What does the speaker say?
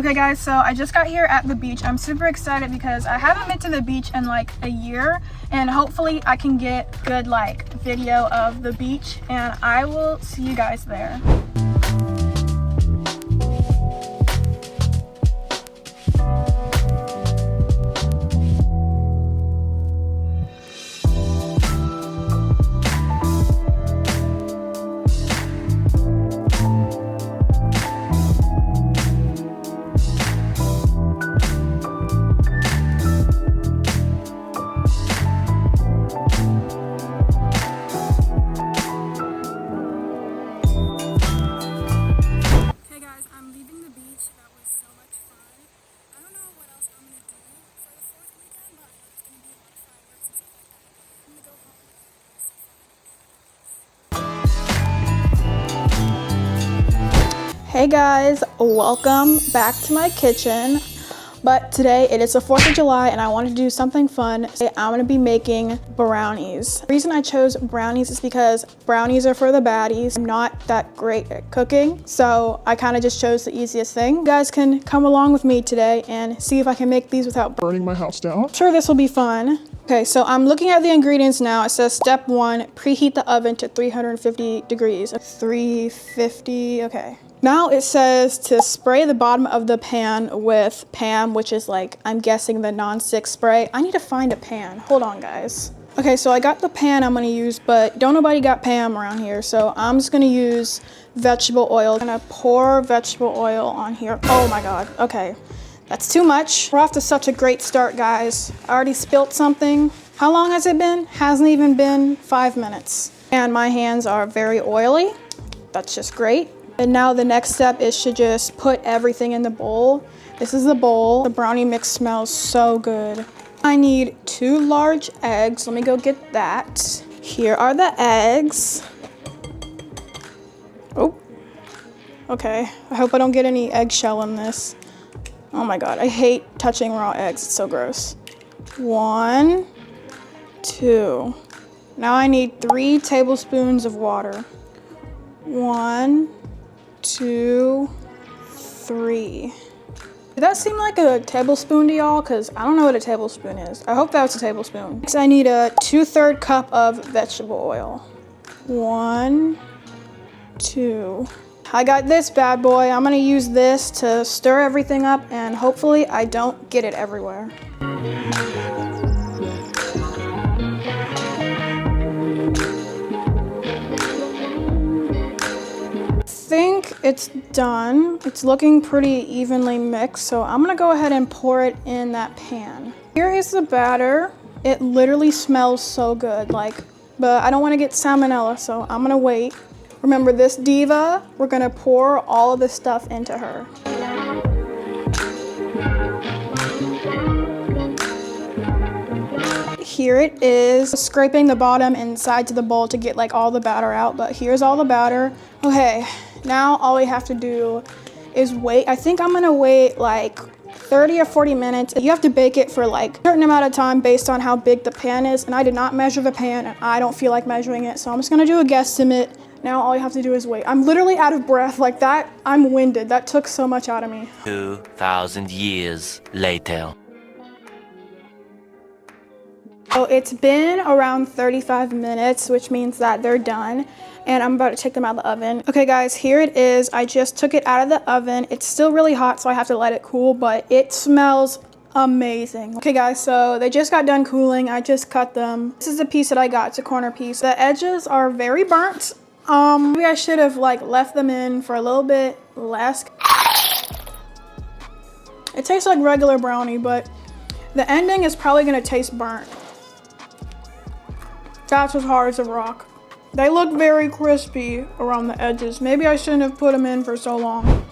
Okay guys, so I just got here at the beach. I'm super excited because I haven't been to the beach in like a year, and hopefully I can get good like video of the beach, and I will see you guys there. Hey guys, welcome back to my kitchen. But today it is the 4th of July and I wanted to do something fun. Today I'm gonna be making brownies. The reason I chose brownies is because brownies are for the baddies. I'm not that great at cooking, so I kind of just chose the easiest thing. You guys can come along with me today and see if I can make these without burning my house down. I'm sure this will be fun. Okay, so I'm looking at the ingredients now. It says step 1, preheat the oven to 350 degrees. 350, okay. Now it says to spray the bottom of the pan with Pam, which is like, I'm guessing the non-stick spray. I need to find a pan. Hold on, guys. Okay, so I got the pan I'm gonna use, but don't nobody got Pam around here, so I'm just gonna use vegetable oil. I'm gonna pour vegetable oil on here. Oh my God, okay. That's too much. We're off to such a great start, guys. I already spilt something. How long has it been? Hasn't even been 5 minutes. And my hands are very oily. That's just great. And now the next step is to just put everything in the bowl. This is the bowl. The brownie mix smells so good. I need 2 large eggs. Let me go get that. Here are the eggs. Oh, okay. I hope I don't get any eggshell in this. Oh my God, I hate touching raw eggs. It's so gross. 1, 2. Now I need 3 tablespoons of water. 1, 2, 3. Did that seem like a tablespoon to y'all? Because I don't know what a tablespoon is. I hope that was a tablespoon. Next, I need a 2/3 cup of vegetable oil. 1, 2. I got this bad boy. I'm gonna use this to stir everything up and hopefully I don't get it everywhere. I think it's done. It's looking pretty evenly mixed, so I'm gonna go ahead and pour it in that pan. Here is the batter. It literally smells so good, but I don't wanna get salmonella, so I'm gonna wait. Remember this diva, we're gonna pour all of this stuff into her. Here it is, scraping the bottom and sides of the bowl to get like all the batter out, but here's all the batter. Okay, now all we have to do is wait. I think I'm gonna wait like 30 or 40 minutes. You have to bake it for like a certain amount of time based on how big the pan is, and I did not measure the pan and I don't feel like measuring it, so I'm just gonna do a guesstimate. Now all you have to do is wait. I'm literally out of breath like that. I'm winded. That took so much out of me. 2,000 years later. So it's been around 35 minutes, which means that they're done. And I'm about to take them out of the oven. Okay guys, here it is. I just took it out of the oven. It's still really hot, so I have to let it cool, but it smells amazing. Okay guys, so they just got done cooling. I just cut them. This is the piece that I got. It's a corner piece. The edges are very burnt. Maybe I should have like left them in for a little bit less. It tastes like regular brownie, but the ending is probably gonna taste burnt. That's as hard as a rock. They look very crispy around the edges. Maybe I shouldn't have put them in for so long.